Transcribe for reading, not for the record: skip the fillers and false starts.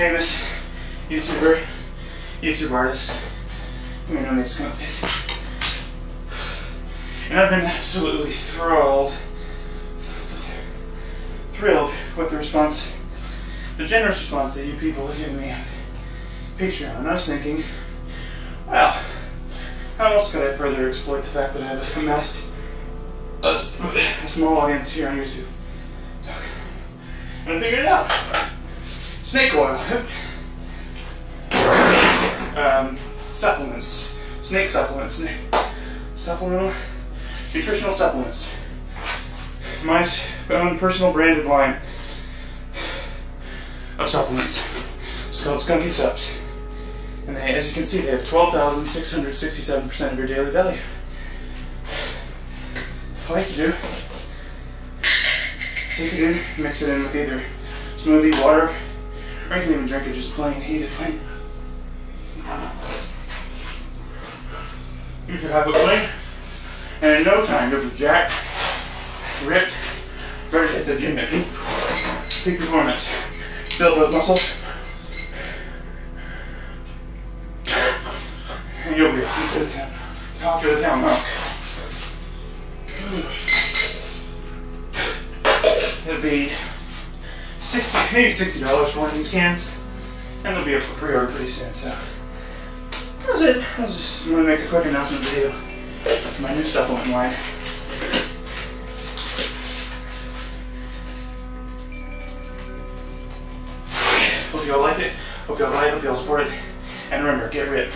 famous YouTube artist. You may know me as Skunkie. And I've been absolutely thrilled with the response, the generous response that you people have given me on Patreon. And I was thinking, well, how else could I further exploit the fact that I have amassed a small audience here on YouTube? And I figured it out. Snake oil. Supplements. Snake supplements. Supplemental nutritional supplements. My own personal branded line of supplements. It's called Skunkie Supps. And they, as you can see, they have 12,667% of your daily value. All I have to do, take it in, mix it in with either smoothie, water, or you can even drink it just plain, heated plain. You can have it plain, and in no time you'll be jacked, ripped, ready to hit the gym at peak performance. Build those muscles, and you'll be top of the town milk. It'll be maybe $60 for one of these cans, and they'll be up for pre-order pretty soon. So that's it. I was just going to make a quick announcement video for my new supplement line. Hope you all like it. Hope you all like it. Hope you all support it. And remember, get ripped.